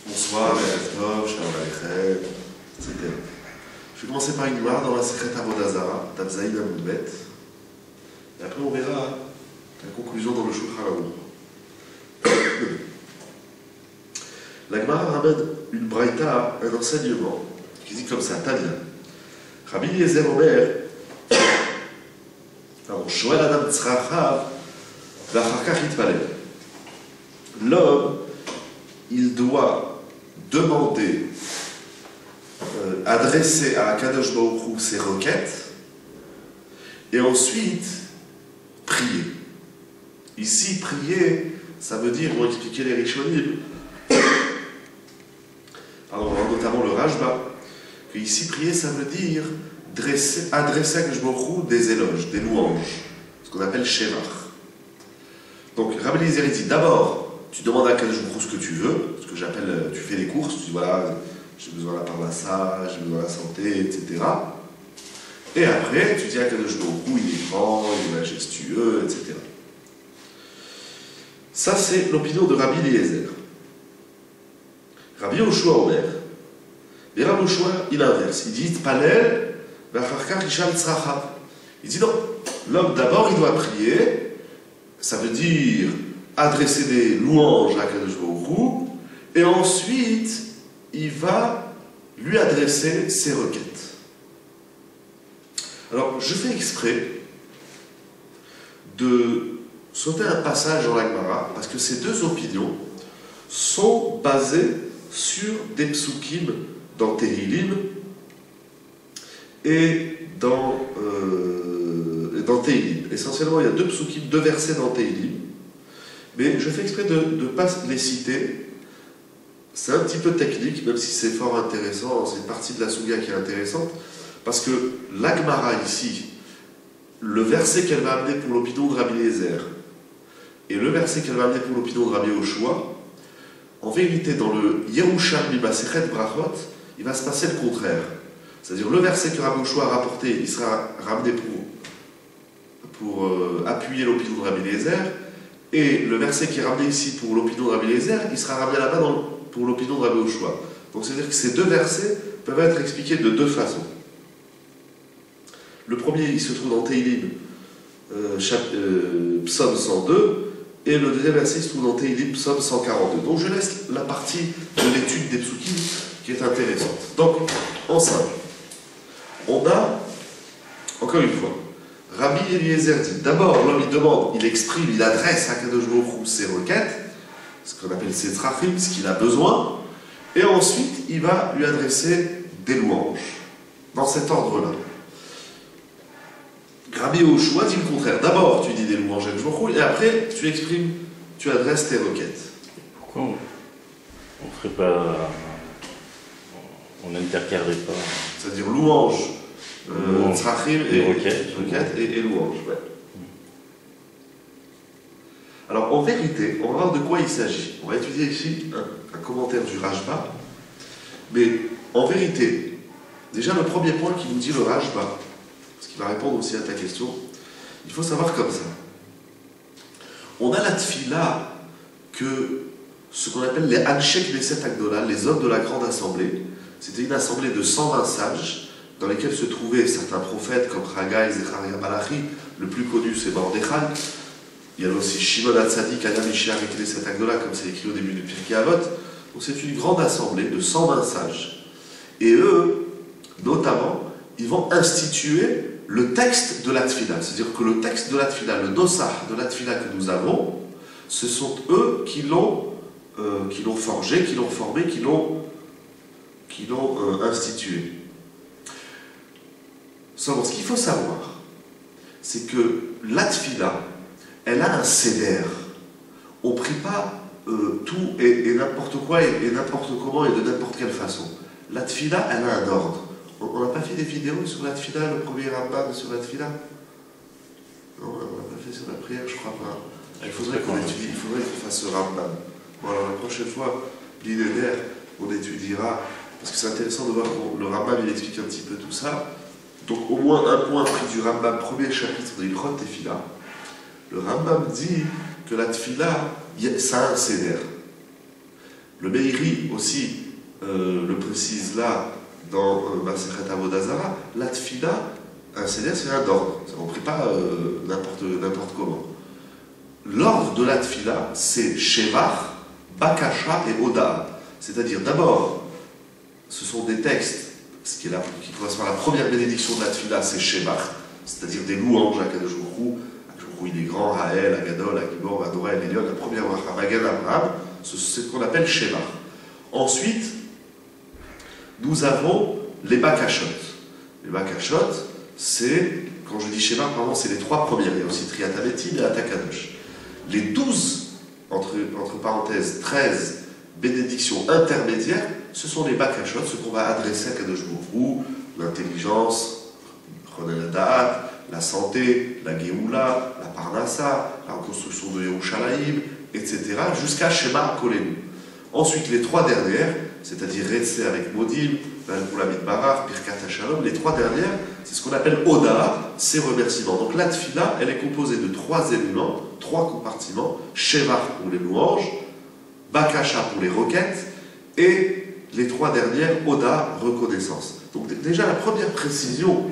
Bonsoir, Tov, Shalom Aleichem, etc. Je vais commencer par une Gemara dans la Sechet Avodah Zarah, Tavzaïn Amoubet, et après on verra la conclusion dans le Shulchan Aruch. La Gemara ramène une braïta, un enseignement, qui dit comme ça, Tanya. Rabbi Eliezer Omer, Shoel Adam Tzrachav, V'achar kach yitpalel. L'homme, il doit demander, adresser à Akadosh Baruch Hu ses requêtes, et ensuite prier. Ici, prier, ça veut dire, vont expliquer les Rishonim, alors notamment le Rajba, que ici, prier, ça veut dire adresser à Akadosh Baruch Hu des éloges, des louanges, ce qu'on appelle Shevach. Donc, Rabbi Eliezer dit d'abord, tu demandes à Akadosh Baruch Hu ce que tu veux, ce que j'appelle, tu fais des courses, tu dis voilà, j'ai besoin de la parnassa, j'ai besoin de la santé, etc. Et après, tu dis à Akadosh Baruch Hu, il est grand, il est majestueux, etc. Ça, c'est l'opinion de Rabbi Eliezer. Rabbi Yoshua Omer, et Rabbi Yoshua, il inverse. Il dit Palel, v'achar kach yishal tzrachav. Il dit non, l'homme d'abord, il doit prier, ça veut dire adresser des louanges à Akadosh Baruch Hu, et ensuite, il va lui adresser ses requêtes. Alors, je fais exprès de sauter un passage dans la Gemara, parce que ces deux opinions sont basées sur des psukim dans Tehillim et dans Tehillim. Essentiellement, il y a deux psukim, deux versets dans Tehillim, mais je fais exprès de ne pas les citer. C'est un petit peu technique, même si c'est fort intéressant, c'est une partie de la Souga qui est intéressante, parce que la Gemara ici, le verset qu'elle va amener pour l'opinion de Rabbi Eliezer et le verset qu'elle va amener pour l'opinion de Rabbi Yoshua, en vérité, dans le Yerushalmi Masechet Brachot, il va se passer le contraire. C'est-à-dire, le verset que Rabbi Yoshua a rapporté, il sera ramené pour appuyer l'opinion de Rabbi Eliezer, et le verset qui est ramené ici pour l'opinion de Rabbi Eliezer, il sera ramené là-bas pour l'opinion de Rabbi Yoshua. Donc c'est-à-dire que ces deux versets peuvent être expliqués de deux façons. Le premier, il se trouve dans Tehillim, Psaume 102, et le deuxième verset, il se trouve dans Tehillim, Psaume 142. Donc je laisse la partie de l'étude des psukim qui est intéressante. Donc, en simple, on a, encore une fois, Rabbi Eliezer dit, d'abord, l'homme il demande, il exprime, il adresse à Akadosh Baruch Hu ses requêtes, ce qu'on appelle ses tzrachim, ce qu'il a besoin, et ensuite, il va lui adresser des louanges, dans cet ordre-là. Rabbi Yoshua dit le contraire. D'abord, tu dis des louanges à Akadosh Baruch Hu, et après, tu exprimes, tu adresses tes requêtes. Pourquoi on ne ferait pas... On n'intercalerait pas... C'est-à-dire louanges, tzrachim et requêtes et louanges. Ouais. Alors, en vérité, on va voir de quoi il s'agit. On va étudier ici un commentaire du Rajba. Mais, en vérité, déjà le premier point qui nous dit le Rajba, parce qu'il va répondre aussi à ta question, il faut savoir comme ça. On a la tfila que ce qu'on appelle les Anshek Knesset Agdola, les hommes de la grande assemblée. C'était une assemblée de 120 sages, dans lesquels se trouvaient certains prophètes comme Haggai, Zecharia, Malachi. Le plus connu, c'est Mordechai. Il y a aussi Shimon HaTzadik, Adam Ishar et Knesset Agdola, comme c'est écrit au début du Pirkei Avot. Donc c'est une grande assemblée de 120 sages. Et eux, notamment, ils vont instituer le texte de la Tfila. C'est-à-dire que le texte de la Tfila, le Nosach de la Tfila que nous avons, ce sont eux qui l'ont forgé, qui l'ont formé, qui l'ont institué. Seulement, ce qu'il faut savoir, c'est que la Tfila, elle a un seder. On ne prie pas tout et n'importe quoi et n'importe comment et de n'importe quelle façon. La Tfila, elle a un ordre. On n'a pas fait des vidéos sur la Tfila, le premier Rambam sur la Tfila? Non, on n'a pas fait sur la prière, je crois pas. Il faudrait qu'on étudie, il faudrait qu'on fasse ce Rambam. Bon, alors la prochaine fois, l'idée on étudiera, parce que c'est intéressant de voir que le Rambam il explique un petit peu tout ça. Donc au moins un point pris du Rambam, premier chapitre de l'Ilchot Tefila. Le Rambam dit que la Tfila, ça a un seder. Le Meiri aussi le précise là dans Masechet Avodah Zarah, la tfila, un seder c'est un ordre, on ne prie pas n'importe comment. L'ordre de la tfila c'est Shevach, Bakasha et Oda. C'est-à-dire d'abord, ce sont des textes, ce qui correspond à la première bénédiction de la tfila, c'est Shevach, c'est-à-dire des louanges à Kadosh Baruch Hu. Il est grand, Raël, Agadol, Agibor, Adora, Elion, la première Magan Abraham, c'est ce qu'on appelle Shevach. Ensuite, nous avons les Bakashot. Les Bakashot, c'est, quand je dis Shevach, pardon, c'est les trois premières. Il y a aussi Triatametim et Atakadosh. Les 12, entre parenthèses, 13 bénédictions intermédiaires, ce sont les Bakashot, ce qu'on va adresser à Kadosh Baruch Hu, l'intelligence, la santé, la Géoula, la Parnassa, la reconstruction de Yerushalayim, etc., jusqu'à Shema Kolenu. Ensuite, les trois dernières, c'est-à-dire Retse avec Modim, Valkula Midbarar, Birkat HaShalom, les trois dernières, c'est ce qu'on appelle Oda, c'est remerciements. Donc la Tfila, elle est composée de trois éléments, trois compartiments, Shevach pour les louanges, Bakasha pour les requêtes, et les trois dernières, Oda, reconnaissance. Donc déjà, la première précision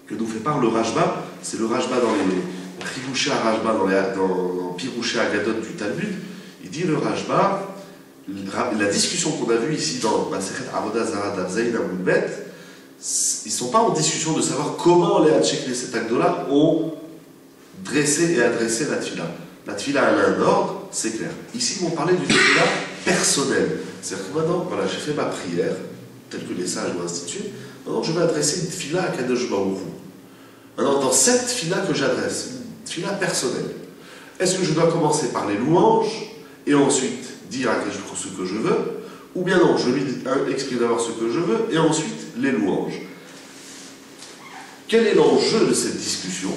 que nous fait part le Rajba, c'est le Rajba dans les Chirouché à Rajba, dans Pirouché à Gadot du Talmud. Il dit le Rajba, la discussion qu'on a vue ici dans Masechet Avodah Zarah d'Avzaïn Amoudbet, ils ne sont pas en discussion de savoir comment les Hatchek Knesset Agdola ont dressé et adressé la Tfila. La Tfila elle a un ordre, c'est clair. Ici, ils vont parler du Tfila personnel. C'est-à-dire que maintenant, voilà, j'ai fait ma prière, telle que les sages l'ont instituée. Maintenant, je vais adresser une Tfila à Kadosh Baruch Hu. Maintenant, dans cette Tfila que j'adresse, une Tfila personnelle, est-ce que je dois commencer par les louanges et ensuite dire à Kadosh Baruch Hu ce que je veux, ou bien non, je lui exprime d'abord ce que je veux et ensuite les louanges. Quel est l'enjeu de cette discussion?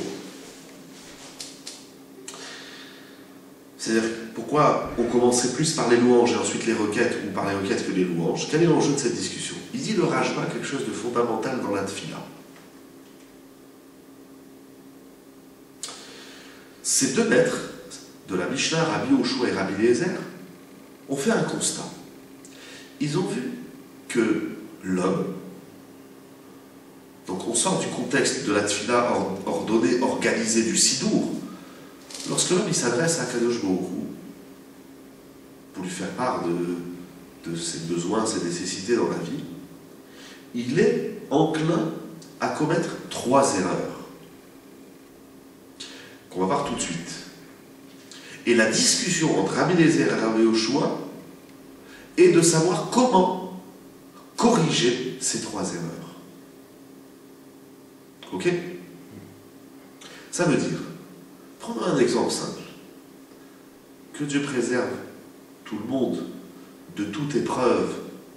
C'est-à-dire, pourquoi on commencerait plus par les louanges et ensuite les requêtes, ou par les requêtes que les louanges? Quel est l'enjeu de cette discussion? Il dit le Rajba quelque chose de fondamental dans la Tfila. Ces deux maîtres de la Mishnah, Rabbi Yoshua et Rabbi Eliezer, ont fait un constat. Ils ont vu que l'homme, donc on sort du contexte de la Tfila ordonnée, organisée du Sidour, lorsque l'homme s'adresse à Kadosh Baruch Hu pour lui faire part de ses besoins, ses nécessités dans la vie, il est enclin à commettre trois erreurs qu'on va voir tout de suite. Et la discussion entre Rabbi Eliezer et Rabbi Yoshua est de savoir comment corriger ces trois erreurs. Ok? Ça veut dire, prenons un exemple simple. Que Dieu préserve tout le monde de toute épreuve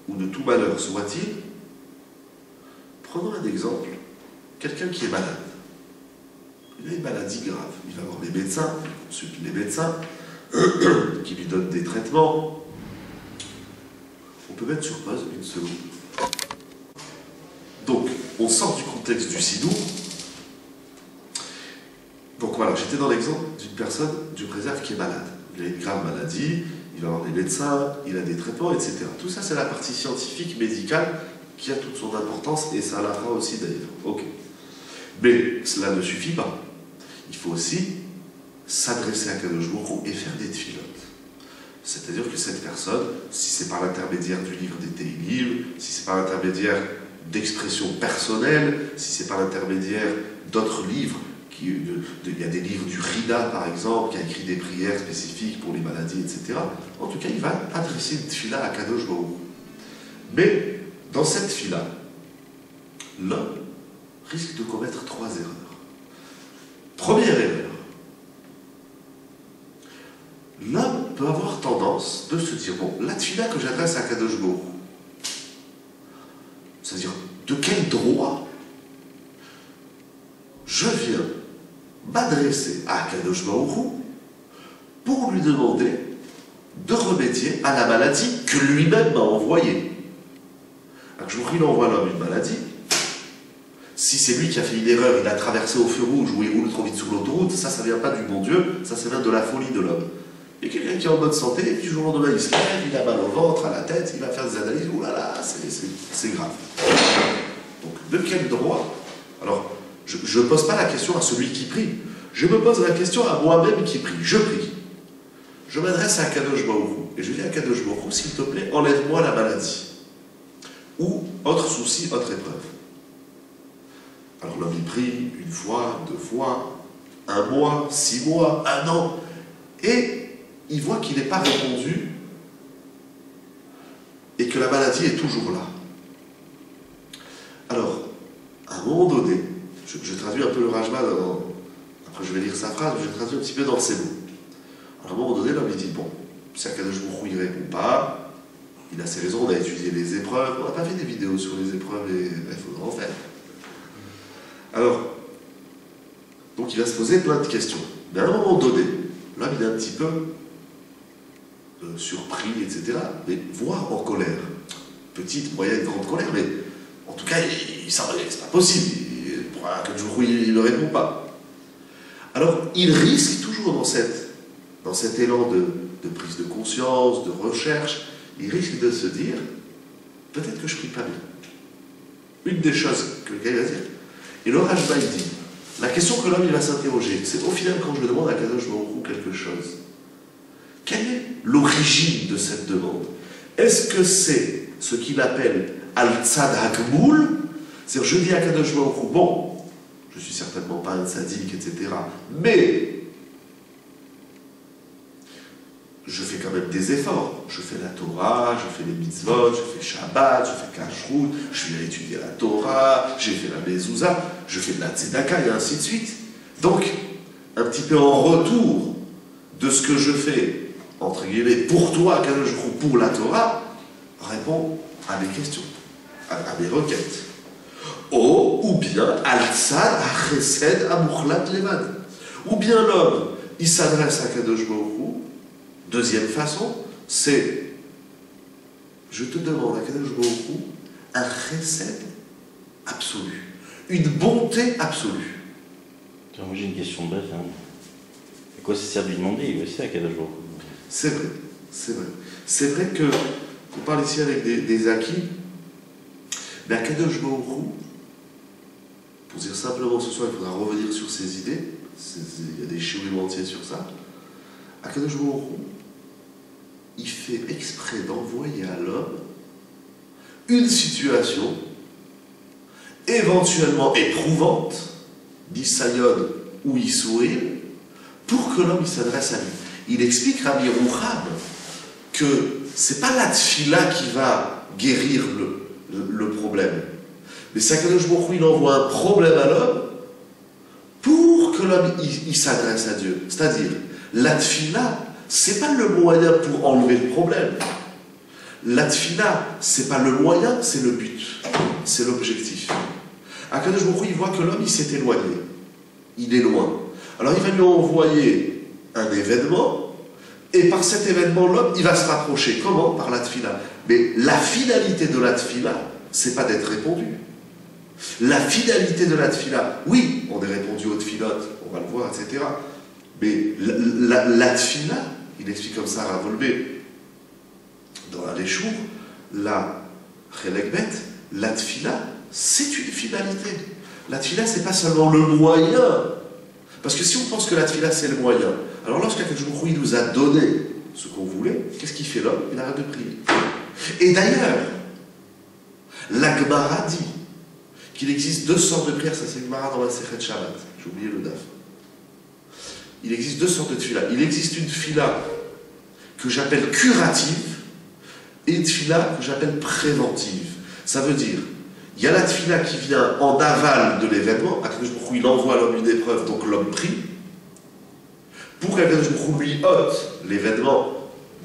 ou de tout malheur soit-il. Prenons un exemple. Quelqu'un qui est malade. Il a une maladie grave. Il va voir les médecins, il consulte les médecins qui lui donnent des traitements. On peut mettre sur pause une seconde. Donc, on sort du contexte du Sidou. Donc voilà, j'étais dans l'exemple d'une personne, Dieu préserve, qui est malade. Il a une grave maladie, il va voir des médecins, il a des traitements, etc. Tout ça, c'est la partie scientifique, médicale, qui a toute son importance, et ça la fera aussi d'ailleurs. Ok. Mais cela ne suffit pas. Il faut aussi s'adresser à Kadosh Baruch Hu et faire des tfilotes. C'est-à-dire que cette personne, si c'est par l'intermédiaire du livre des Télim, si c'est par l'intermédiaire d'expressions personnelles, si c'est par l'intermédiaire d'autres livres, il y a des livres du Rida par exemple, qui a écrit des prières spécifiques pour les maladies, etc. En tout cas, il va adresser une tfila à Kadosh Baruch Hu. Mais dans cette tfila, l'homme risque de commettre trois erreurs. Première erreur, l'homme peut avoir tendance de se dire, bon, la tfila que j'adresse à Kadosh Baruch Hu, c'est-à-dire, de quel droit je viens m'adresser à Kadosh Baruch Hu pour lui demander de remédier à la maladie que lui-même m'a envoyée. Un jour, il envoie l'homme une maladie. Si c'est lui qui a fait une erreur, il a traversé au feu rouge ou il roule trop vite sur l'autoroute, ça ne vient pas du bon Dieu, ça vient de la folie de l'homme. Et quelqu'un qui est en bonne santé, et puis du jour au lendemain, il se lève, il a mal au ventre, à la tête, il va faire des analyses, oulala, c'est grave. Donc, de quel droit? Alors, je ne pose pas la question à celui qui prie, je me pose la question à moi-même qui prie. Je prie. Je m'adresse à Kadosh Baruch Hu, et je dis à Kadosh Baruch Hu, s'il te plaît, enlève-moi la maladie. Ou autre souci, autre épreuve. Alors l'homme il prie une fois, 2 fois, 1 mois, 6 mois, 1 an, et il voit qu'il n'est pas répondu et que la maladie est toujours là. Alors, à un moment donné, je traduis un peu le Rajba, après je vais lire sa phrase, mais je traduis un petit peu dans ses mots. Alors, à un moment donné, l'homme il dit, bon, si Akadosh Baruch Hu il ne répond pas, il a ses raisons, on a étudié les épreuves, on n'a pas fait des vidéos sur les épreuves, et il faudra en faire. Alors, donc il va se poser plein de questions. Mais à un moment donné, l'homme il est un petit peu surpris, etc. Mais voire en colère. Petite, moyenne, grande colère, mais en tout cas, il s'en c'est pas possible. Il ne répond pas. Alors, il risque toujours dans cet élan de prise de conscience, de recherche, il risque de se dire, peut-être que je ne prie pas bien. Une des choses que le gars va dire, et le Rajba il dit, la question que l'homme il va s'interroger, c'est au final quand je demande à Kadosh Baruch Hu quelque chose, quelle est l'origine de cette demande? Est-ce que c'est ce qu'il appelle Al-Tzad Hakmoul? C'est-à-dire je dis à Kadosh Baruch Hu, bon, je ne suis certainement pas un tzaddik, etc. Mais je fais quand même des efforts. Je fais la Torah, je fais les mitzvot, je fais Shabbat, je fais Kashrut, je suis allé étudier la Torah, j'ai fait la Mezouza, je fais de la Tzedaka, et ainsi de suite. Donc, un petit peu en retour de ce que je fais, entre guillemets, pour toi, Kadosh Baruch Hu, pour la Torah, réponds à mes questions, à mes requêtes. Ou bien, Al-Tzad HaChesed HaMuchlat Levad. Ou bien l'homme, il s'adresse à Kadosh Baruch Hu. Deuxième façon, c'est je te demande à Kadosh Baruch Hu un chesed absolu, une bonté absolue. Moi j'ai une question bête. Hein. À quoi ça sert de lui demander? Il aussi à Kadosh Baruch Hu. C'est vrai, c'est vrai. C'est vrai que, on parle ici avec des acquis, mais à Kadosh Baruch Hu, pour dire simplement ce soir, il faudra revenir sur ces idées, il y a des shiurim entiers sur ça. À Kadosh Baruch Hu, il fait exprès d'envoyer à l'homme une situation éventuellement éprouvante, d'Issayon ou Issouil, pour que l'homme il s'adresse à lui. Il explique Rabbi Rouham que c'est pas la tfila qui va guérir le problème, mais c'est Kadosh Baruch Hu, il envoie un problème à l'homme pour que l'homme il s'adresse à Dieu. C'est-à-dire, la tfila, c'est pas le moyen pour enlever le problème. La tfila, c'est pas le moyen, c'est le but. C'est l'objectif. Akadosh Baruch Hu, il voit que l'homme, il s'est éloigné. Il est loin. Alors il va lui envoyer un événement, et par cet événement, l'homme, il va se rapprocher. Comment? Par la tfila. Mais la finalité de la tfila, c'est pas d'être répondu. La finalité de la tfila, oui, on est répondu aux tfilotes, on va le voir, etc. Mais la tfila, il explique comme ça à Ravolbé, dans la Léchour, la Chelekbet, la tfila, c'est une finalité. La tfila, c'est pas seulement le moyen. Parce que si on pense que la tfila, c'est le moyen, alors lorsqu'Akadosh Baruch Hu, il nous a donné ce qu'on voulait, qu'est-ce qu'il fait l'homme? Il arrête de prier. Et d'ailleurs, la Gemara dit qu'il existe 2 sortes de prières, ça c'est Gemara dans la Sechet Shabbat, j'ai oublié le daf. Il existe 2 sortes de tfila. Il existe une tfila que j'appelle curative et une tfila que j'appelle préventive. Ça veut dire, il y a la tfila qui vient en aval de l'événement, Akadosh Baruch Hu, il envoie à l'homme une épreuve, donc l'homme prie, pour qu'Akadosh Baruch Hu lui ôte l'événement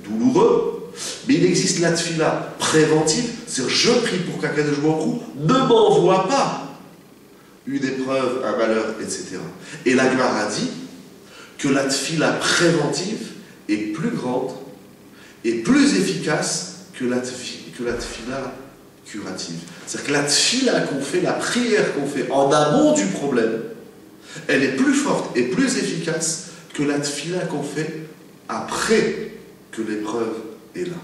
douloureux, mais il existe la tfila préventive, c'est-à-dire je prie pour qu'Akadosh Baruch Hu ne m'envoie pas une épreuve, un malheur, etc. Et la Gemara dit que la tfila préventive est plus grande et plus efficace que la tfila curative. C'est-à-dire que la tfila qu'on fait, la prière qu'on fait en amont du problème, elle est plus forte et plus efficace que la tfila qu'on fait après que l'épreuve est là.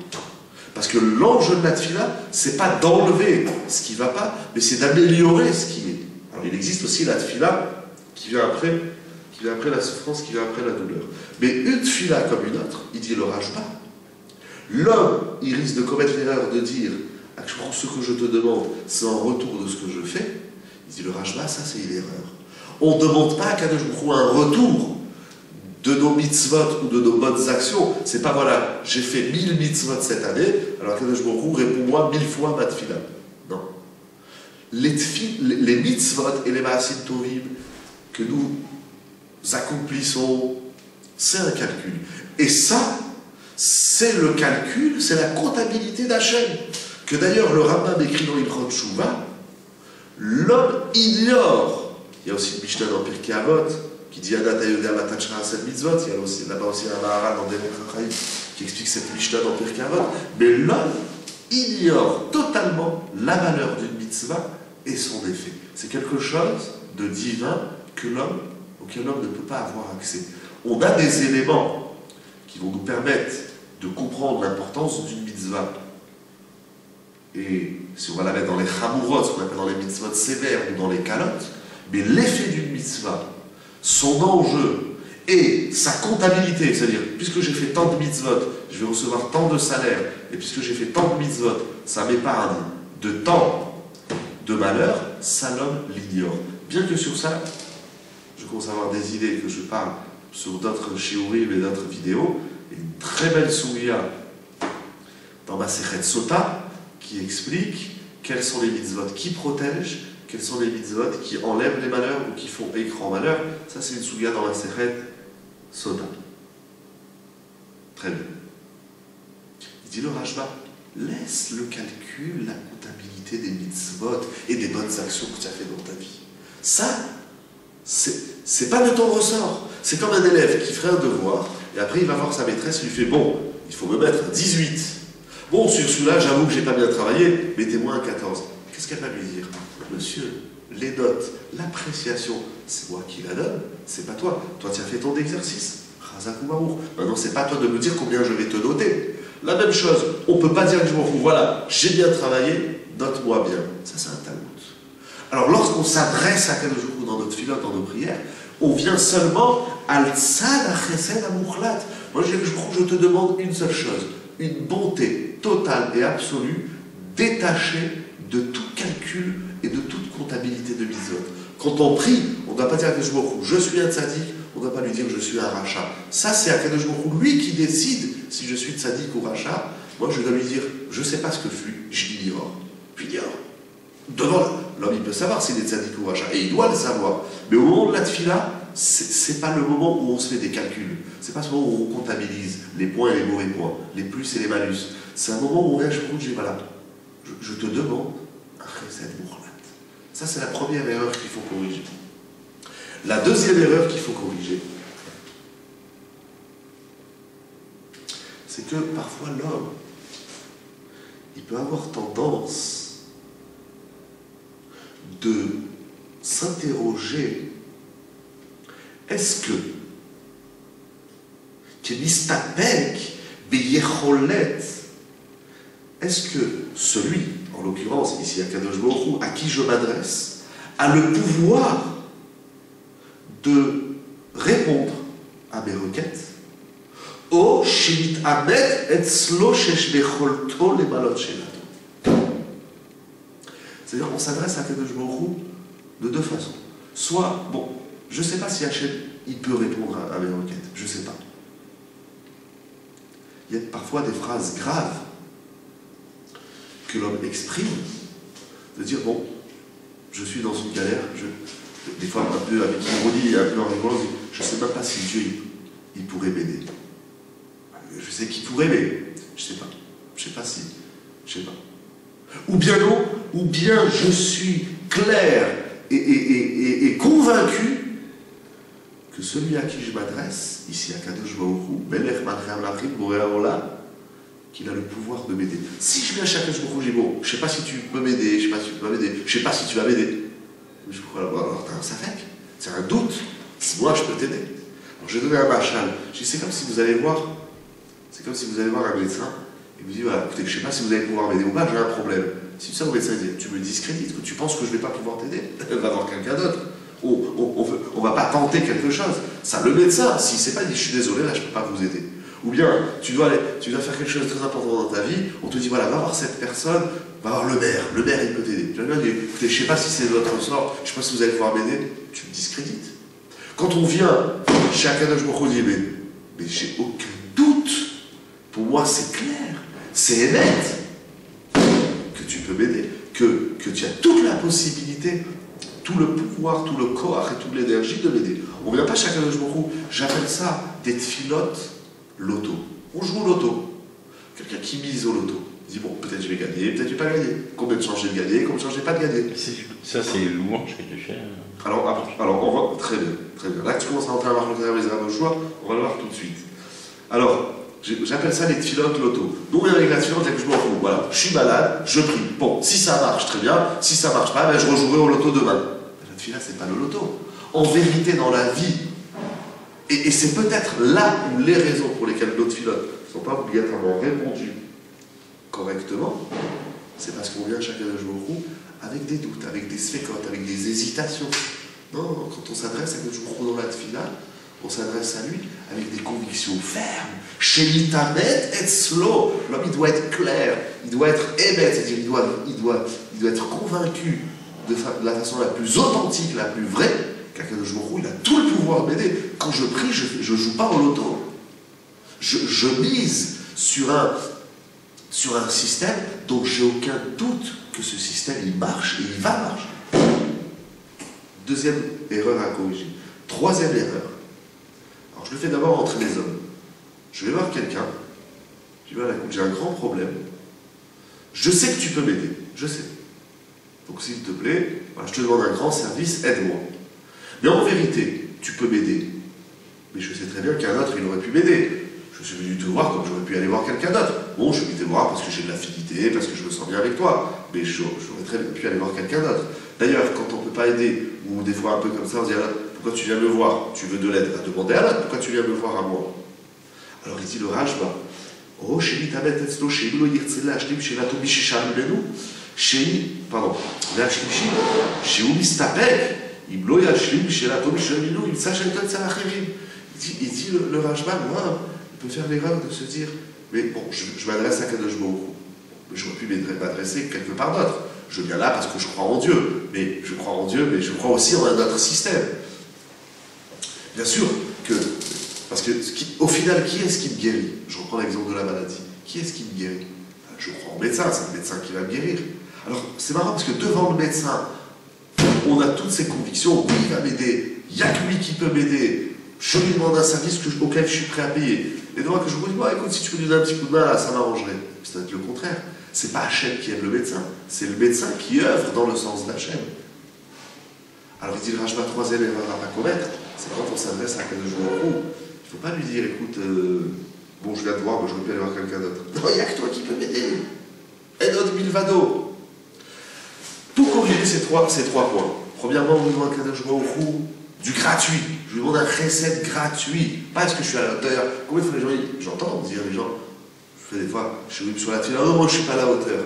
Parce que l'enjeu de la tefila, c'est pas d'enlever ce qui ne va pas, mais c'est d'améliorer ce qui est. Alors il existe aussi la tefila qui vient après la souffrance, qui vient après la douleur. Mais une tefila comme une autre, il dit le Rashba. L'homme, il risque de commettre l'erreur de dire ah, je prends ce que je te demande, c'est en retour de ce que je fais. Il dit le Rashba, ça c'est une erreur. On ne demande pas à Kadosh Baruch Hu un retour de nos mitzvot ou de nos bonnes actions. C'est pas voilà, j'ai fait 1000 mitzvot cette année, alors Kadosh Baruch Hu réponds-moi 1000 fois ma tefila. Non. Les mitzvot et les maasim tovim que nous accomplissons, c'est un calcul. Et ça, c'est le calcul, c'est la comptabilité d'Hachem. Que d'ailleurs le Rambam écrit dans Ilchot Teshuvah, l'homme ignore. Il y a aussi une Mishnah dans Pirkei Avot qui dit Adat Hayodea Matan Sha'aseh Mitzvot. Il y a aussi, là-bas aussi un Maharal dans Derech HaChaim qui explique cette Mishnah dans Pirkei Avot. Mais l'homme ignore totalement la valeur d'une mitzvah et son effet. C'est quelque chose de divin auquel l'homme ne peut pas avoir accès. On a des éléments qui vont nous permettre de comprendre l'importance d'une mitzvah. Et si on va la mettre dans les chamurot, ce qu'on appelle dans les mitzvot sévères ou dans les calottes, mais l'effet d'une mitzvah, son enjeu et sa comptabilité, c'est-à-dire, puisque j'ai fait tant de mitzvot, je vais recevoir tant de salaire, et puisque j'ai fait tant de mitzvot, ça m'épargne de tant de malheur, ça l'homme l'ignore. Bien que sur ça, je commence à avoir des idées que je parle sur d'autres shiurim et d'autres vidéos, et une très belle souria dans ma Sechet Sota, qui explique quels sont les mitzvot qui protègent, quels sont les mitzvot qui enlèvent les malheurs ou qui font écran malheur. Ça, c'est une souga dans la Sechet Sota. Très bien. Il dit le Rashba, laisse le calcul, la comptabilité des mitzvot et des bonnes actions que tu as fait dans ta vie. Ça, c'est pas de ton ressort. C'est comme un élève qui ferait un devoir et après il va voir sa maîtresse et lui fait bon, il faut me mettre 18. Bon, sur celui-là, j'avoue que j'ai pas bien travaillé, mettez-moi un 14. Qu'est-ce qu'elle va lui dire? Monsieur, les notes, l'appréciation, c'est moi qui la donne, c'est pas toi. Toi, tu as fait ton exercice. Maintenant, c'est pas toi de me dire combien je vais te noter. La même chose, on peut pas dire que je m'en fous. Voilà, j'ai bien travaillé, note-moi bien. Ça, c'est un Talmud. Alors, lorsqu'on s'adresse à Kadosh Baruch Hu dans notre filote, dans nos prières, on vient seulement al tzad ha-chesed ha-muchlat. Moi, je te demande une seule chose, une bonté totale et absolue, détachée de tout calcul et de toute comptabilité de mitzvot. Quand on prie, on ne doit pas dire à Kadosh Baruch Hu, je suis un tzaddik, on ne doit pas lui dire je suis un rachat. Ça, c'est à Kadosh Baruch Hu, lui qui décide si je suis tzaddik ou rachat. Moi, je dois lui dire, je ne sais pas ce que je suis, je l'ignore. Je l'ignore. Devant l'homme, il peut savoir s'il est tzaddik ou rachat, et il doit le savoir. Mais au moment de la tefila, c'est pas le moment où on se fait des calculs. C'est pas ce moment où on comptabilise les points et les mauvais points, les plus et les malus. C'est un moment où on vient, je me dis, voilà, je te demande un chesed muchlat. Ça, c'est la première erreur qu'il faut corriger. La deuxième erreur qu'il faut corriger, c'est que parfois l'homme, il peut avoir tendance de s'interroger, est-ce que est-ce que celui, en l'occurrence ici à Kadosh Baruch Hu, à qui je m'adresse, a le pouvoir de répondre à mes requêtes? C'est-à-dire, on s'adresse à Kadosh Baruch Hu de deux façons. Soit, bon, je ne sais pas si Hachem, il peut répondre à mes requêtes, je ne sais pas. Il y a parfois des phrases graves que l'homme exprime, de dire, bon, je suis dans une galère, des fois un peu avec ironie et un peu en rigolant, je ne sais même pas si Dieu, il pourrait m'aider. Je sais qu'il pourrait, mais je ne sais pas. Je ne sais pas si, je ne sais pas. Ou bien non, ou bien je suis clair et convaincu que celui à qui je m'adresse, ici à Kadosh Baruch Hu, Melech Malchei Amlachim, Borei Haolam, qu'il a le pouvoir de m'aider. Si je viens à Kadosh Baruch Hu, je dis bon, je ne sais pas si tu peux m'aider, je ne sais pas si tu peux m'aider, je ne sais pas si tu vas m'aider. Alors t'as un safek, c'est un doute. Moi je peux t'aider. Alors je vais donner un machal. Je dis c'est comme si vous allez voir C'est comme si vous allez voir un médecin et vous dites, voilà, écoutez, je ne sais pas si vous allez pouvoir m'aider ou pas, j'ai un problème. Si ça, au médecin dit, tu me discrédites, que tu penses que je ne vais pas pouvoir t'aider, va voir quelqu'un d'autre. On ne va pas tenter quelque chose. Ça, le médecin, s'il ne sait pas, il dit, je suis désolé, là, je ne peux pas vous aider. Ou bien, tu dois faire quelque chose de très important dans ta vie, on te dit, voilà, va voir cette personne, va voir le maire, il peut t'aider. Tu vas lui dire, écoutez, je ne sais pas si c'est votre sort, je ne sais pas si vous allez pouvoir m'aider, tu me discrédites. Quand on vient chez Akadosh Baruch Hu, on dit, mais j'ai aucun doute, pour moi c'est clair, c'est émettre que tu peux m'aider, que tu as toute la possibilité, tout le pouvoir, tout le corps et toute l'énergie de m'aider. On ne vient pas chez Akadosh Baruch Hu, j'appelle ça des tfilotes loto. On joue au loto. Quelqu'un qui mise au loto. Il dit, bon, peut-être je vais gagner, peut-être je ne vais pas gagner. Combien de chances j'ai de gagner, combien de chances j'ai pas de gagner. Ça, c'est louange que tu fais. Alors, on va... Très bien, très bien. Là, tu commences à entrer à voir le terme des erreurs de choix, on va le voir tout de suite. Alors, j'appelle ça les tfilotes loto. Nous, on est avec la tfilote, je m'en fous. Voilà, je suis malade, je prie. Bon, si ça marche, très bien. Si ça marche pas, ben, je rejouerai au loto demain. La tfila, c'est pas le loto. En vérité, dans la vie, et c'est peut-être là où les raisons pour lesquelles nos tfilotes ne sont pas obligatoirement répondues correctement, c'est parce qu'on vient chacun de jour avec des doutes, avec des sfécotes, avec des hésitations. Non, quand on s'adresse à Dieu dans la tfila, on s'adresse à lui avec des convictions fermes. Chez l'itamet et slow, l'homme il doit être clair, il doit être émet, c'est-à-dire il doit être convaincu de la façon la plus authentique, la plus vraie, qu'Akadosh Baruch Hu, il a tout le pouvoir de m'aider. Quand je prie, je ne joue pas au loto. Je mise sur un système dont j'ai aucun doute que ce système il marche et il va marcher. Deuxième erreur à corriger. Troisième erreur. Alors je le fais d'abord entre les hommes. Je vais voir quelqu'un, je dis voilà, écoute, j'ai un grand problème. Je sais que tu peux m'aider, je sais. Donc s'il te plaît, voilà, je te demande un grand service, aide-moi. Mais en vérité, tu peux m'aider. Mais je sais très bien qu'un autre, il aurait pu m'aider. Je suis venu te voir comme j'aurais pu aller voir quelqu'un d'autre. Bon, je suis venu te voir parce que j'ai de l'affinité, parce que je me sens bien avec toi. Mais j'aurais très bien pu aller voir quelqu'un d'autre. D'ailleurs, quand on ne peut pas aider, ou des fois un peu comme ça, on se dit, pourquoi tu viens me voir? Tu veux de l'aide à demander à l'autre, pourquoi tu viens me voir à moi? Alors il dit le Rashba, oh, chéri, t'as bête, t'es chéri, lo yirtzela, ashtim, chéri, la tobi, shisham, benu, chéri, pardon, la shlishi, chéri, mistapek, im lo yashlim, chéri, la tobi, shisham, benu, im sa, chéri, tot, sa, l'achirim. Il dit le Rashba, moi, il peut faire l'erreur de se dire, mais bon, je m'adresse à Kadosh Baruch Hu, mais j'aurais pu m'adresser quelque part d'autre. Je viens là parce que je crois en Dieu, mais je crois en Dieu, mais je crois aussi en un autre système. Bien sûr que, parce que au final, qui est-ce qui me guérit? Je reprends l'exemple de la maladie. Qui est-ce qui me guérit? Je crois au médecin, c'est le médecin qui va me guérir. Alors, c'est marrant parce que devant le médecin, on a toutes ces convictions, oui, il va m'aider, il n'y a que lui qui peut m'aider, je lui demande un service auquel je suis prêt à payer. Et donc, je vous dis, bon, écoute, si tu peux lui donner un petit coup de main, là, ça m'arrangerait. C'est peut-être le contraire. C'est pas Hachem qui aide le médecin, c'est le médecin qui œuvre dans le sens d'Hachem. Alors il dit le Rashba, troisième erreur à ne pas commettre, c'est quand on s'adresse à Kadosh Baruch Hu. Il ne faut pas lui dire, écoute, bon, je viens te voir, mais j'aurais pu aller voir quelqu'un d'autre. Non, il n'y a que toi qui peux m'aider. Enod Milvado. Pour corriger ces trois points, premièrement, on demande à Kadosh Baruch Hu du gratuit. Je lui demande un recette gratuit. Pas est-ce que je suis à la hauteur. Combien de fois les gens disent, j'entends dire les gens, je fais des fois, je suis sur la télé, non, moi je ne suis pas à la hauteur.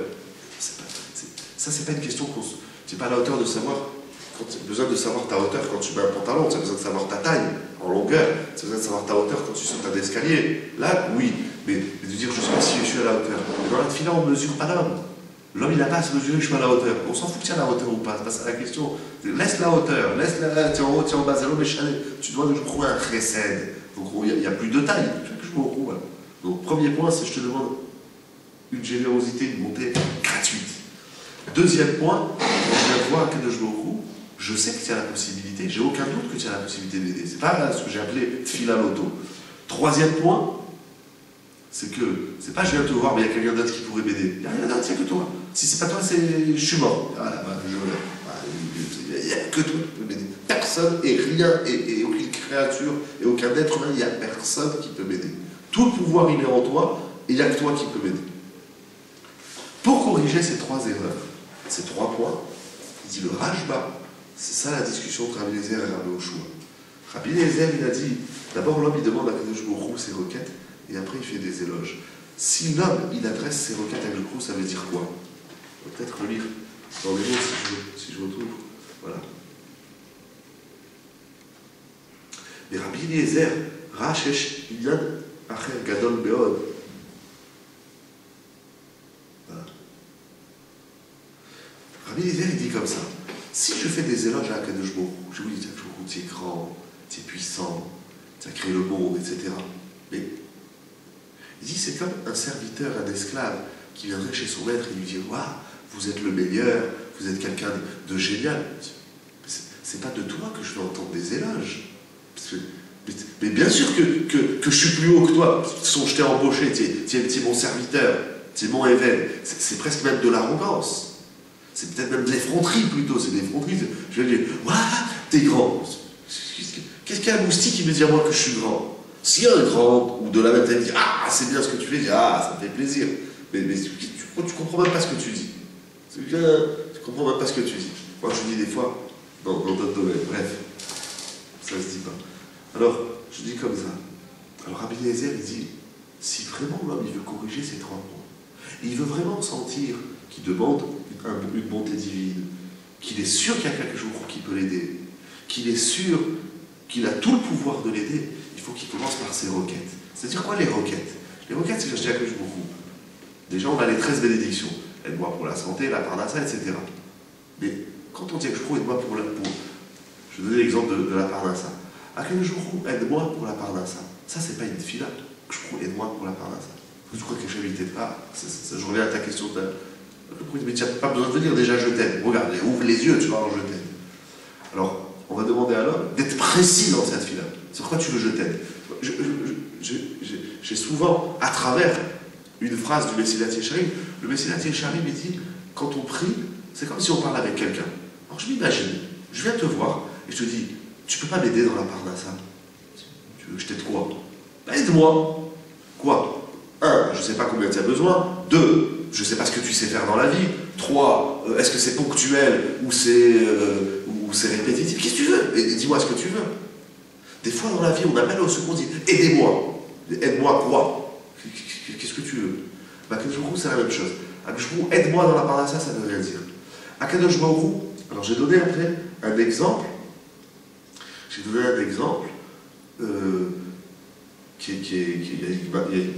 Ça, c'est pas une question qu'on. Tu n'es pas à la hauteur de savoir. Tu as besoin de savoir ta hauteur quand tu mets un pantalon, tu as besoin de savoir ta taille en longueur, tu as besoin de savoir ta hauteur quand tu sautes un escalier. Là, oui, mais de dire je ne sais pas si je suis à la hauteur. Mais dans la tefila, on ne mesure pas l'homme. L'homme, il n'a pas à se mesurer, je suis à la hauteur. On s'en fout que tu es à la hauteur ou pas, c'est pas ça la question. Laisse la hauteur, laisse-la, tu es en haut, tu es en bas, tu dois nous trouver un chesed. Donc il n'y a plus de taille, voilà. Donc premier point, c'est je te demande une générosité, une montée gratuite. Deuxième point, je viens de voir Kadosh Baruch Hu, je sais que tu as la possibilité, j'ai aucun doute que tu as la possibilité d'aider. C'est pas ce que j'ai appelé tfila loto. Troisième point, c'est que, c'est pas je viens te voir, mais il y a quelqu'un d'autre qui pourrait m'aider. Il n'y a rien d'autre, il n'y a que toi. Si c'est pas toi, je suis mort. Voilà, il n'y a que toi qui peux m'aider. Personne et rien, et aucune créature, et aucun être humain, il n'y a personne qui peut m'aider. Tout le pouvoir, il est en toi, et il n'y a que toi qui peux m'aider. Pour corriger ces trois erreurs, ces trois points, il dit le Rashba, c'est ça la discussion entre Rabbi Eliezer et Rabbi Yoshua. Rabbi Eliezer, il a dit, d'abord l'homme il demande à Kadosh Baruch Hu ses requêtes, et après il fait des éloges. Si l'homme, il adresse ses requêtes à Akadouche Baruch Hu, ça veut dire quoi? On va peut-être le lire dans les mots si je retrouve. Voilà. Mais Rabbi Eliezer, Rachesh Inyan Acher Gadol Beod. Voilà. Rabbi Eliezer, il dit comme ça. Si je fais des éloges à Akadouche Baruch Hu, je vous dis Akadouche Baruch Hu, tu es grand, tu es puissant, tu as créé le monde, etc. Mais il dit c'est comme un serviteur, un esclave qui viendrait chez son maître et lui dire waouh, vous êtes le meilleur, vous êtes quelqu'un de génial. C'est pas de toi que je vais entendre des éloges. Mais bien sûr que je suis plus haut que toi. De toute façon, je t'ai embauché, tu es mon serviteur, tu es mon évêque. C'est presque même de l'arrogance. C'est peut-être même de l'effronterie plutôt. C'est de l'effronterie. Je vais dire waouh, t'es grand. Qu'est-ce qu'il y a un moustique qui me dit à moi que je suis grand? S'il y a un grand, ou de la même tête, dit ah, c'est bien ce que tu fais, dit ah, ça me fait plaisir. Mais tu comprends même pas ce que tu dis. Tu comprends même pas ce que tu dis. Moi, je dis des fois, dans d'autres domaines, bref, ça se dit pas. Alors, je dis comme ça. Alors, Rabbi Eliezer, il dit si vraiment l'homme, il veut corriger ces 3 points, il veut vraiment sentir qu'il demande une bonté divine, qu'il est sûr qu'il y a quelque chose qui peut l'aider, qu'il est sûr qu'il a tout le pouvoir de l'aider, il faut qu'il commence par ses requêtes. C'est-à-dire quoi les requêtes? Les requêtes, c'est que je dis à Akadouche Baruch Hu. Déjà, on a les 13 bénédictions. Aide-moi pour la santé, la parnassa, etc. Mais quand on dit Akadouche Baruch Hu, aide-moi pour... Je vais donner l'exemple de la parnassa. Akadouche Baruch Hu, aide-moi pour la parnassa. Ça, c'est pas une fila. Akadouche Baruch Hu, aide-moi pour la parnassa. Tu crois que je t'aide pas? Je reviens à ta question. Mais tu n'as pas besoin de dire déjà je t'aide. Regarde, ouvre les yeux, tu vas voir je t'aide. Alors, on va demander à l'homme d'être précis dans cette fila. Sur quoi tu veux je t'aide? J'ai souvent, à travers une phrase du Messilat Yesharim, le Messilat Yesharim il dit, quand on prie, c'est comme si on parle avec quelqu'un. Alors je m'imagine, je viens te voir et je te dis, tu peux pas m'aider dans la parnassa? Tu veux que je t'aide quoi? Bah, aide-moi. Quoi? 1, je sais pas combien tu as besoin. 2, je sais pas ce que tu sais faire dans la vie. 3, est-ce que c'est ponctuel ou c'est répétitif? Qu'est-ce que tu veux? Et dis-moi ce que tu veux. Des fois dans la vie, on appelle au secours, on dit aidez-moi. Aide-moi quoi? Qu'est-ce que tu veux? Akadouche Baruch Hu, c'est la même chose. Akadouche Baruch Hu, aide-moi dans la parnassa, ça ne veut rien dire. Akadouche Baruch Hu, alors j'ai donné après un exemple. J'ai donné un exemple. Il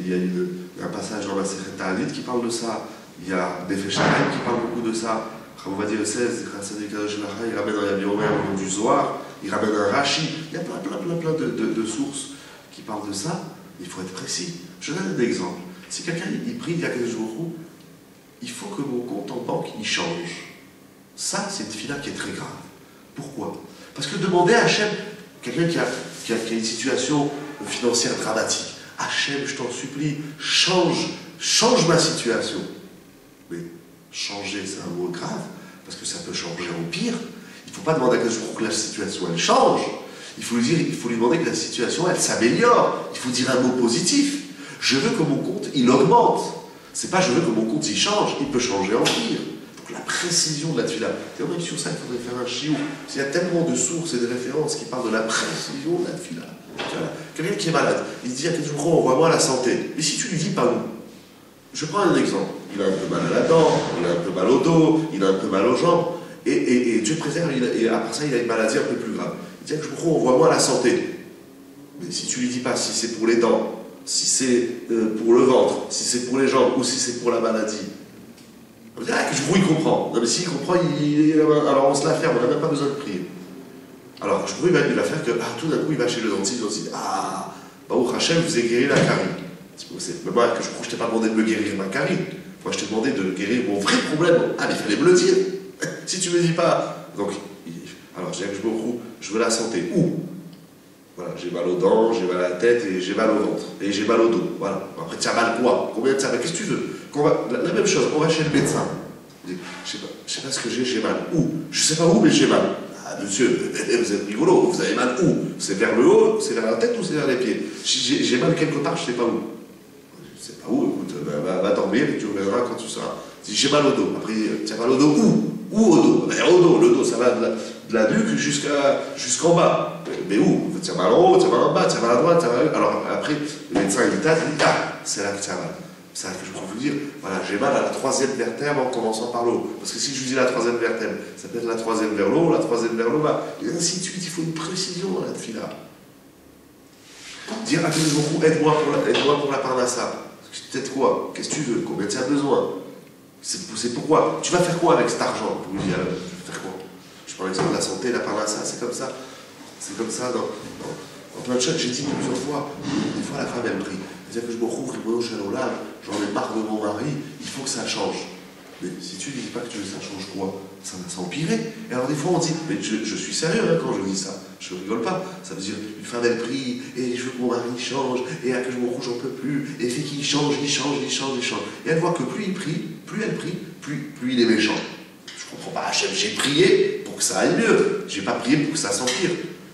y a un passage dans la Masechet Ta'anit qui parle de ça. Il y a Nefesh Haim qui parle beaucoup de ça. On va dire le 16, il ramène un Rabbi Omer au nom du Zohar, il ramène un Rashi. Il y a plein de sources qui parlent de ça. Il faut être précis. Je donne un exemple. Si quelqu'un il prie, il y a quelque chose, il faut que mon compte en banque il change. Ça, c'est une fila qui est très grave. Pourquoi? Parce que demander à Hachem, quelqu'un qui a une situation financière dramatique, Hachem, je t'en supplie, change ma situation. Mais changer, c'est un mot grave, parce que ça peut changer en pire. Il ne faut pas demander à Akadouche Baruch Hu que la situation elle change. Il faut lui demander que la situation elle s'améliore. Il faut dire un mot positif. Je veux que mon compte il augmente. C'est pas je veux que mon compte il change. Il peut changer en pire. Donc la précision de la tefila. Et même sur ça, il faudrait faire un chiour. Il y a tellement de sources et de références qui parlent de la précision de la tefila. Quelqu'un qui est malade, il dit à Akadouche Baruch Hu, envoie-moi la santé. Mais si tu lui dis pas où, je prends un exemple. Il a un peu mal à la dent, il a un peu mal au dos, il a un peu mal aux jambes, et Dieu préserve, et après ça, il a une maladie un peu plus grave. Il dit que je crois, envoie-moi la santé. Mais si tu lui dis pas si c'est pour les dents, si c'est pour le ventre, si c'est pour les jambes, ou si c'est pour la maladie, on dit, que je vous, il comprend. Non, mais s'il comprend, alors on se la ferme, on n'a même pas besoin de prier. Alors, je pourrais il va faire que, tout d'un coup, il va chez le dentiste, il dit, Baruch Hashem, vous avez guéri la carie. Mais moi, que je t'ai pas demandé de me guérir ma carie. Moi, je t'ai demandé de guérir mon vrai problème. Ah, mais il fallait me le dire. Si tu me dis pas. Donc, alors, je veux la santé. Où? Voilà, j'ai mal aux dents, j'ai mal à la tête et j'ai mal au ventre. Et j'ai mal au dos. Voilà. Après, tu as mal quoi? Combien tu as mal? Qu'est-ce que tu veux? La même chose, on va chez le médecin. Je sais pas ce que j'ai mal. Où? Je sais pas où, mais j'ai mal. Ah, monsieur, vous êtes rigolo. Vous avez mal où? C'est vers le haut, c'est vers la tête ou c'est vers les pieds? J'ai mal quelque part, je sais pas où. Je sais pas où, écoute, va dormir et tu reviendras quand tu seras. Si j'ai mal au dos, après, tu as mal au dos où? Où au dos? Ben, au dos, le dos, ça va de la nuque jusqu'en bas. Mais où? Tiens mal en haut, tiens mal en bas, tiens mal à droite, tiens mal à gauche. Alors après, le médecin il tâte, il dit ah, c'est là que tu as mal. C'est là que je peux vous dire, voilà, j'ai mal à la troisième vertèbre en commençant par le haut. Parce que si je vous dis la troisième vertèbre, ça peut être la troisième vers le haut, la troisième vers le bas. Et ainsi de suite, il faut une précision dans la fila. Dire à quel moment, aide-moi pour la parnassa. Peut-être quoi? Qu'est-ce que tu veux? Combien tu as besoin? C'est pourquoi? Tu vas faire quoi avec cet argent? Je vous dis, je vais faire quoi? Je prends l'exemple de la santé, la parnassa, c'est comme ça. C'est comme ça dans plein de choses. J'ai dit plusieurs fois, des fois la femme elle prie. Elle dit que je me rouvre, j'en ai marre de mon mari, il faut que ça change. Mais si tu ne dis pas que tu veux que ça change quoi? Ça va s'empirer. Et alors des fois on dit, mais je suis sérieux hein, quand je dis ça, je ne rigole pas. Ça veut dire, une femme elle prie, et je veux que mon mari change, et à que je me rouge j'en peux plus, et fait qu'il change, il change. Et elle voit que plus il prie, plus elle prie, plus il est méchant. Je comprends pas, Hachem, j'ai prié pour que ça aille mieux, j'ai pas prié pour que ça s'empire.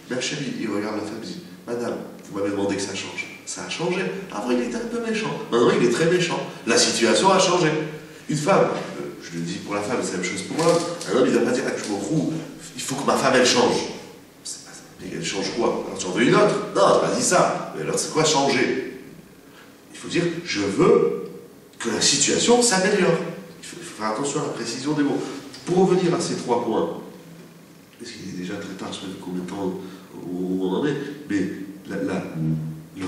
Mais Hachem, il regarde la femme et dit, madame, vous m'avez demandé que ça change. Ça a changé. Avant il était un peu méchant, maintenant il est très méchant. La situation a changé. Une femme, je le dis pour la femme, c'est la même chose pour l'homme. Un homme, il ne doit pas dire, ah, je me roule, il faut que ma femme, elle change. Mais elle change quoi? Alors tu en veux une autre? Non, tu m'as dit ça. Mais alors c'est quoi changer? Il faut dire, je veux que la situation s'améliore. Il faut faire attention à la précision des mots. Pour revenir à ces trois points, parce qu'il est déjà très tard, je ne sais pas combien de temps où on en est, mais le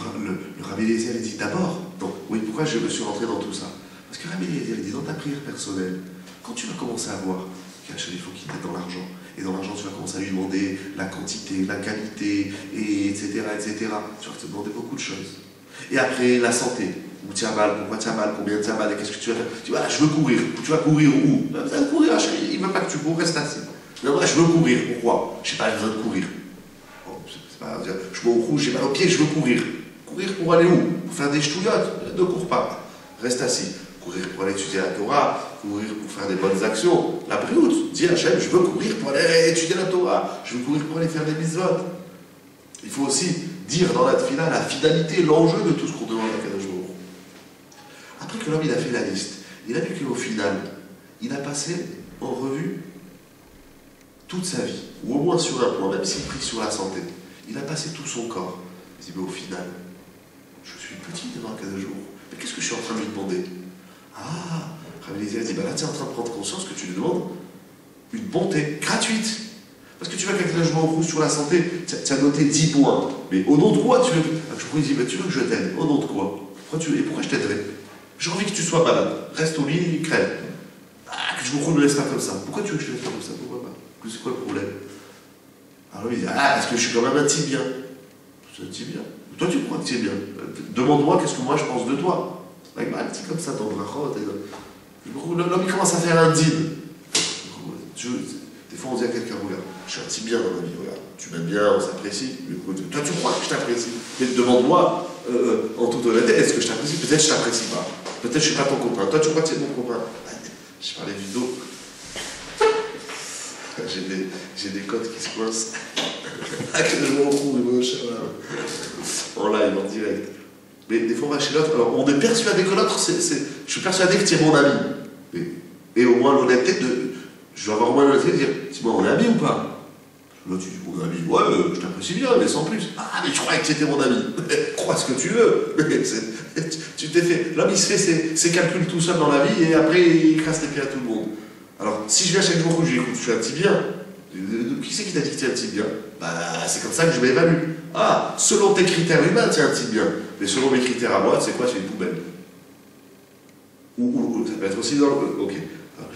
Rabbi Eliezer, il dit d'abord, donc oui, pourquoi je me suis rentré dans tout ça? Parce que Rabbi Eliezer, il dit dans ta prière personnelle, quand tu vas commencer à voir qu'Hachem, il faut qu'il t'aide dans l'argent, et dans l'argent, tu vas commencer à lui demander la quantité, la qualité, et etc., tu vas te demander beaucoup de choses. Et après, la santé, où tu as mal, pourquoi tu as mal, combien tu as mal, et qu'est-ce que tu vas faire? Tu dis, voilà, je veux courir. Tu vas courir où? Tu vas courir, Hachem, il ne veut pas que tu cours, reste assis. Mais moi, je veux courir, pourquoi? Je ne sais pas, j'ai besoin de courir. C'est pas dire, je me rouge, j'ai mal au pied, je veux courir. Courir pour aller où? Pour faire des ch'touillottes? Ne cours pas. Reste assis. Courir pour aller étudier la Torah, courir pour faire des bonnes actions. La brioute, dis Hachem, je veux courir pour aller étudier la Torah, je veux courir pour aller faire des mitzvot. Il faut aussi dire dans la tefila la finalité, l'enjeu de tout ce qu'on demande à Kadosh Baruch Hu. Après que l'homme il a fait la liste, il a vu qu'au final, il a passé en revue toute sa vie, ou au moins sur un point, même s'il prie sur la santé. Il a passé tout son corps. Il dit, mais au final, je suis petit devant Kadosh Baruch Hu. Mais qu'est-ce que je suis en train de lui demander? Ah, Rabbi Eliezer dit, bah là tu es en train de prendre conscience que tu lui demandes une bonté gratuite. Parce que tu vas calculer un rouge sur la santé, tu as noté 10 points. Mais au nom de quoi tu veux? Je pourrais dire, bah, tu veux que je t'aide? Au nom de quoi? Et pourquoi je t'aiderais? J'ai envie que tu sois malade. Reste au lit, crève. Ah, que je me laisse pas comme ça. Pourquoi tu veux que je te laisse pas comme ça? Pourquoi pas? C'est quoi le problème? Alors lui il dit, ah, parce que je suis quand même un tibien. C'est un tibien. Toi tu crois que tu es bien. Demande-moi qu'est-ce que moi je pense de toi. Avec un petit comme ça dans brachot, l'homme il commence à faire un deal. Des fois on dit à quelqu'un, regarde, je suis un petit bien dans ma vie, regarde, tu m'aimes bien, on s'apprécie. Toi tu crois que je t'apprécie. Mais demande-moi, en toute honnêteté, est-ce que je t'apprécie? Peut-être je t'apprécie pas. Peut-être je suis pas ton copain. Toi tu crois que c'est mon copain? Je parlais du dos. J'ai des cotes qui se coincent. Je me retrouve, en live, en direct. Mais des fois on va chez l'autre, alors on est persuadé que l'autre, je suis persuadé que tu es mon ami. Et au moins l'honnêteté je vais avoir au moins l'honnêteté de dire, dis-moi, on est amis ou pas? L'autre tu dis, mon ami, ouais, je t'apprécie bien, mais sans plus. Ah, mais tu croyais que tu étais mon ami. Crois ce que tu veux. Tu t'es fait. L'homme il se fait ses calculs tout seul dans la vie et après il casse les pieds à tout le monde. Alors si je viens chaque jour où j'écoute, je suis un petit bien. Qui c'est qui t'a dit que tu es un petit bien? Bah, c'est comme ça que je m'évalue. Ah, selon tes critères humains, tu es un petit bien. Mais selon mes critères à moi, c'est quoi? C'est une poubelle. Ou ça peut être aussi dans le. Ok. Alors,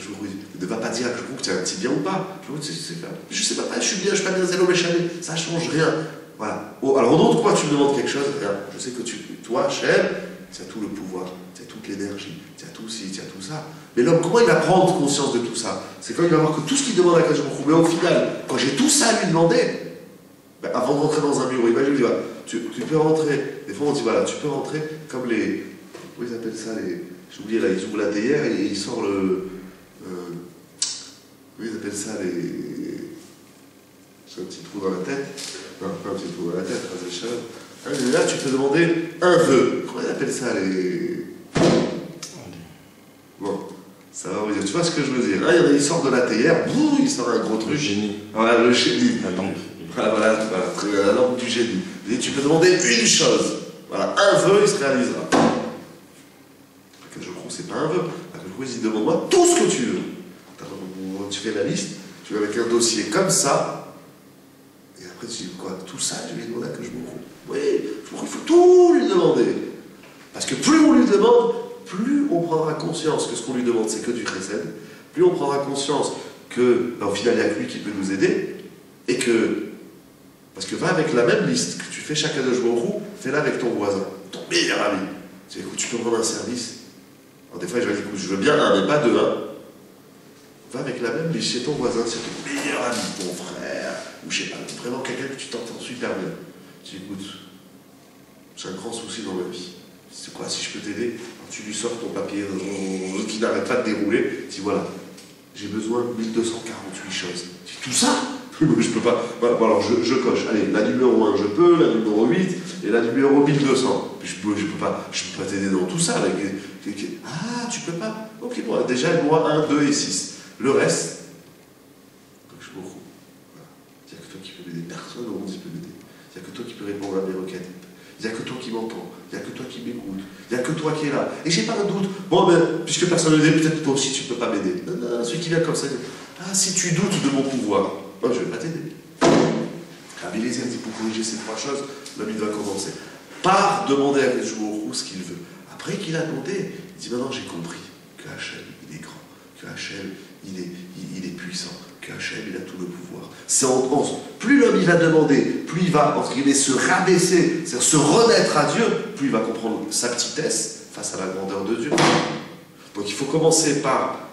ne va pas dire que je trouve que tu es un petit bien ou pas. Je sais pas, je suis bien, je suis pas bien zélo méchalé. Ça change rien. Voilà. Oh, alors, au nom de quoi tu me demandes quelque chose? Rien. Je sais que toi, Hachem, tu as tout le pouvoir, tu as toute l'énergie, tu as tout ci, tu as tout ça. Mais l'homme, comment il va prendre conscience de tout ça? C'est quand il va voir que tout ce qu'il demande à Kadosh Baruch Hu, mais au final, quand j'ai tout ça à lui demander, ben, avant de rentrer dans un bureau, imagine, voilà, tu peux rentrer. Des fois, on dit, voilà, tu peux rentrer comme les. Comment ils appellent ça? J'ai oublié là, ils ouvrent la théière et ils sortent le. Comment ils appellent ça? J'ai un petit trou dans la tête. Non, pas un petit trou dans la tête, pas des chaleurs. Là, tu peux demander un vœu. Comment ils appellent ça? Bon, ça va vous dire. Tu vois ce que je veux dire? Là, il sort de la théière, boum, il sort un gros truc. Le génie. Voilà, le génie. Attends, il Voilà, la langue du génie. Et tu peux demander une chose. Voilà, un vœu, il se réalisera. Akadosh Baruch Hu, c'est pas un vœu. Akadosh Baruch Hu, il dit demande-moi tout ce que tu veux. Tu fais la liste, tu vas avec un dossier comme ça, et après tu dis quoi? Tout ça, je vais demander à Akadosh Baruch Hu. Oui, il faut tout lui demander. Parce que plus on lui demande, plus on prendra conscience que ce qu'on lui demande, c'est que du chesed. Plus on prendra conscience que, au final, il n'y a que lui qui peut nous aider, et que, parce que va avec la même liste que tu fais chaque Akadosh Baruch Hu, fais-la avec ton voisin, ton meilleur ami. Tu dis, écoute, tu peux me rendre un service. Alors des fois, je vais dire, écoute, je veux bien un, mais pas deux, hein. Va avec la même liste chez ton voisin, c'est ton meilleur ami, ton frère, ou je sais pas, vraiment quelqu'un que tu t'entends super bien. Tu dis, écoute, j'ai un grand souci dans ma vie. C'est quoi, si je peux t'aider? Tu lui sors ton papier qui n'arrête pas de dérouler. Tu dis, voilà, j'ai besoin de 1248 choses. Tu dis, tout ça? Je peux pas. Bon, alors je coche. Allez, la numéro 1, je peux, la numéro 8, et la numéro 1200. Je peux pas t'aider dans tout ça. Ah, tu peux pas? Ok, bon, déjà, moi, 1, 2 et 6. Le reste, je m'en fous. Il n'y a que toi qui peux m'aider. Personne au monde qui peut m'aider. Il n'y a que toi qui peux répondre à mes requêtes. Il n'y a que toi qui m'entends. Il n'y a que toi qui m'écoute. Il n'y a que toi qui es là. Et j'ai pas un doute. Bon, ben, puisque personne ne m'aide, peut-être toi aussi tu ne peux pas m'aider. Non, celui qui vient comme ça, il dit, ah, si tu doutes de mon pouvoir, moi je ne vais pas t'aider. Rabbi Eliezer dit, pour corriger ces trois choses, l'homme il doit commencer par demander à Akadosh Baruch Hu ce qu'il veut. Après qu'il a demandé, il dit, maintenant j'ai compris que Hachem, il est grand, que Hachem, il est puissant, que Hachem, il a tout le pouvoir. C'est plus l'homme il va demander, plus il va, entre guillemets, se rabaisser, c'est-à-dire se remettre à Dieu, plus il va comprendre sa petitesse face à la grandeur de Dieu. Donc il faut commencer par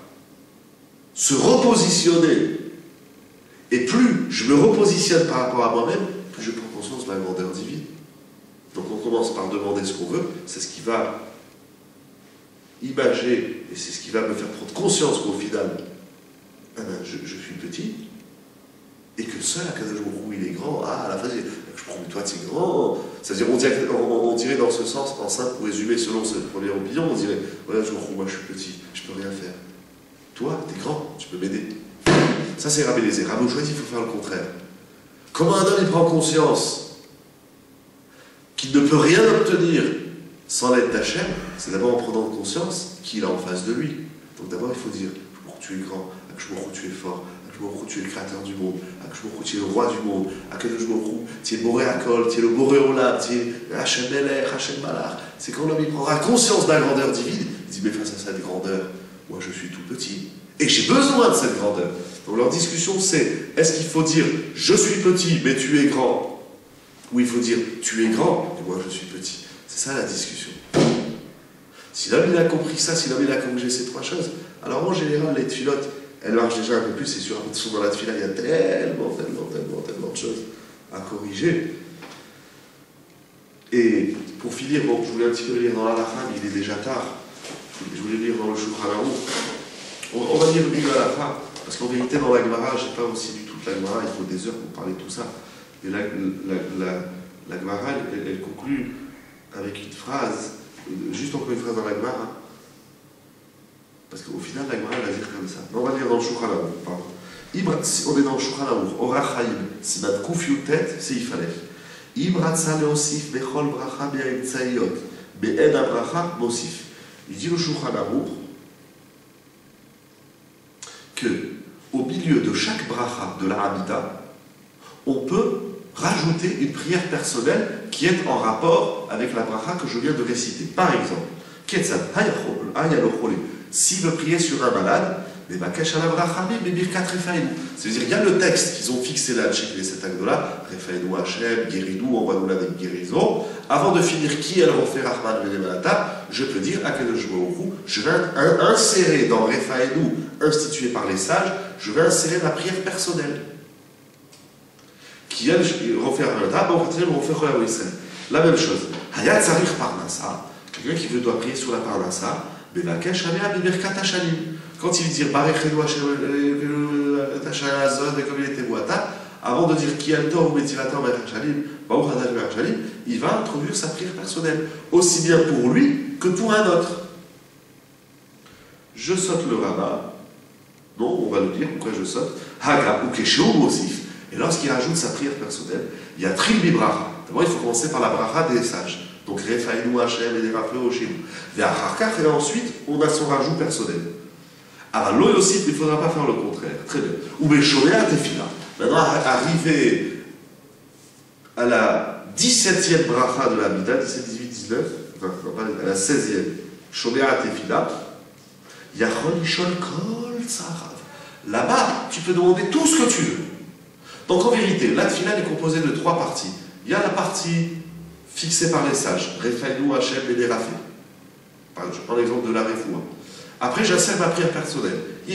se repositionner. Et plus je me repositionne par rapport à moi-même, plus je prends conscience de la grandeur divine. Donc on commence par demander ce qu'on veut, c'est ce qui va imager, et c'est ce qui va me faire prendre conscience qu'au final, je suis petit, et que seul Akadosh Baruch Hu il est grand. Ah, à la fin, je prends toi tu es grand. C'est-à-dire, on dirait dans ce sens, en simple, pour résumer selon ce premier opinion, on dirait, voilà, moi je suis petit, je peux rien faire. Toi, tu es grand, tu peux m'aider. Ça, c'est Rabbi Eliezer. Rabbi Eliezer, il faut faire le contraire. Comment un homme il prend conscience qu'il ne peut rien obtenir sans l'aide d'Hachem, c'est d'abord en prenant conscience qu'il a en face de lui. Donc d'abord, il faut dire, tu es grand, tu es fort, tu es le créateur du monde, tu es le roi du monde, tu es Boré Akol, tu es le Boré Olam, tu es Hachem Melech, Hachem Malach. C'est quand l'homme il prendra conscience de la grandeur divine, il dit, mais face à cette grandeur, moi je suis tout petit, et j'ai besoin de cette grandeur. Donc leur discussion c'est, est-ce qu'il faut dire, je suis petit, mais tu es grand, ou il faut dire, tu es grand, et moi je suis petit. C'est ça la discussion. Si l'homme il a compris ça, si l'homme il a corrigé ces trois choses, alors en général les tfilotes, elles marchent déjà un peu plus, c'est sûr, dans la tfila, il y a tellement de choses à corriger. Et pour finir, bon, je voulais un petit peu lire dans la Halakha, mais il est déjà tard. Je voulais lire dans le Shulchan Aruch. On va lire le milieu à la fin, parce qu'en vérité, dans la Gemara, je n'ai pas aussi du tout la Gemara, il faut des heures pour parler de tout ça. Et la Gemara, elle conclut avec une phrase, juste encore une phrase dans la Gemara. Parce qu'au final, la Gemara va dire comme ça. On va lire dans le Shulchan Aruch, pardon. On est dans le Shulchan Aruch. Orach Chaim, Siman Kuf Yutet, Seif Aleph. Im Ratza Leosif Bechol Bracha Be'emtsayot, Be'en Abracha Mosif. Il dit le Shulchan Aruch que au milieu de chaque bracha de la Hamida, on peut rajouter une prière personnelle qui est en rapport avec la bracha que je viens de réciter. Par exemple, Ketzad Hayalochole. S'il veut prier sur un malade, c'est-à-dire il y a le texte qu'ils ont fixé là chez les sept Agdola, Refaïnou Hachem, guéris-nous, envoie-nous la guérison. Avant de finir qui elle refait Rahman Venemalata, je peux dire Akadosh Baruch Hu, je vais insérer dans Refaïnou, institué par les sages, je vais insérer ma prière personnelle. Qui elle refait Rahman Venemalata, la même chose. Hayat Zarich Parnassa, quelqu'un qui doit prier sur la Parnassa. Quand il dit avant de dire qui il va introduire sa prière personnelle, aussi bien pour lui que pour un autre. Je saute le rabbin. Non, on va le dire, pourquoi je saute. Haga ou Keshu Mosif. Et lorsqu'il rajoute sa prière personnelle, il y a Trilbi Bracha. D'abord, il faut commencer par la Bracha des sages. Donc, Refaïnou Hachem et des Rafleo chez nous. Et ensuite, on a son rajout personnel. Alors, l'eau aussi, il ne faudra pas faire le contraire. Très bien. Ou Béchoméa Tefila. Maintenant, arrivé à la 17e Bracha de la Mida, 17, 18, 19, enfin, à la 16e, Shoméa Tefila, Yachol Ishol Kol Tzarav. Là-bas, tu peux demander tout ce que tu veux. Donc, en vérité, la Tefila est composée de 3 parties. Il y a la partie fixée par les sages, Refaïnou Hachem et des Rafé. Je prends l'exemple de la Refoua. Après, j'insère ma prière personnelle. Que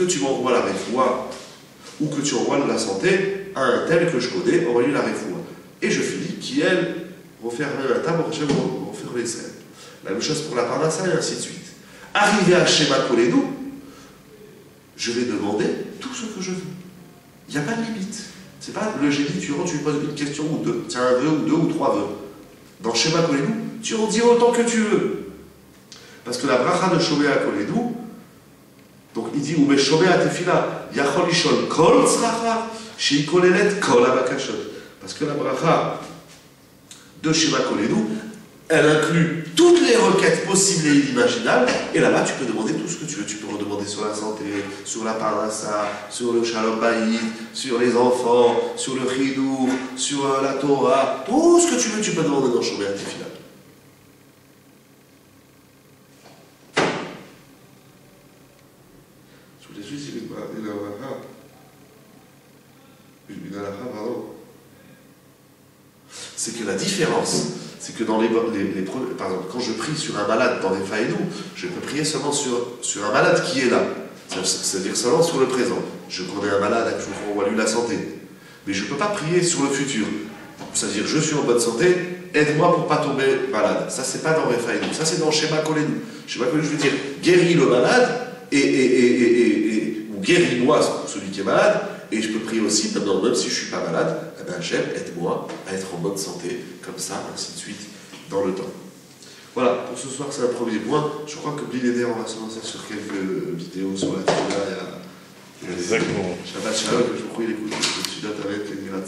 tu m'envoies la réfoua ou que tu envoies la santé à un tel que je connais, envoie-lui la réfoua. Et je finis qui, elle, refaire la table, refaire les scènes. La même chose pour la parnassa et ainsi de suite. Arrivé à Shema Kolédou, je vais demander tout ce que je veux. Il n'y a pas de limite. C'est pas le génie, tu rentres, tu lui poses une question ou deux. Tiens, un vœu ou 2 ou 3 vœux. Dans Shema Kolédou, tu en dis autant que tu veux. Parce que la bracha de Shoméa Kolédou, donc il dit, ou Shoméa Tefila, Yachol Ishol Kol Tzracha, Shei Kolelet Kol Abakashot. Parce que la bracha de Shema Kolédou, elle inclut toutes les requêtes possibles et inimaginables, et là-bas tu peux demander tout ce que tu veux. Tu peux redemander sur la santé, sur la parnassa, sur le shalom bayit, sur les enfants, sur le chidour, sur la Torah, tout ce que tu veux, tu peux demander dans Shoméa Tefila. C'est que la différence, c'est que dans par exemple, quand je prie sur un malade dans les faïdou, je peux prier seulement sur un malade qui est là. C'est-à-dire seulement sur le présent. Je connais un malade, je envoie lui la santé. Mais je ne peux pas prier sur le futur. C'est-à-dire, je suis en bonne santé, aide-moi pour ne pas tomber malade. Ça, c'est pas dans les faïdou. Ça, c'est dans Shema Kolédou. Shema Kolédou, je veux dire, guéris le malade ou guéris-moi celui qui est malade. Et je peux prier aussi, même si je ne suis pas malade, eh ben, j'aime, aide-moi à être en bonne santé, comme ça, ainsi de suite, dans le temps. Voilà, pour ce soir, c'est un premier point. Je crois que Bliléder, on va se lancer sur quelques vidéos sur la Torah. Exactement. Shabbat Shalom, je crois qu'il écoute, je suis d'accord avec les Mirat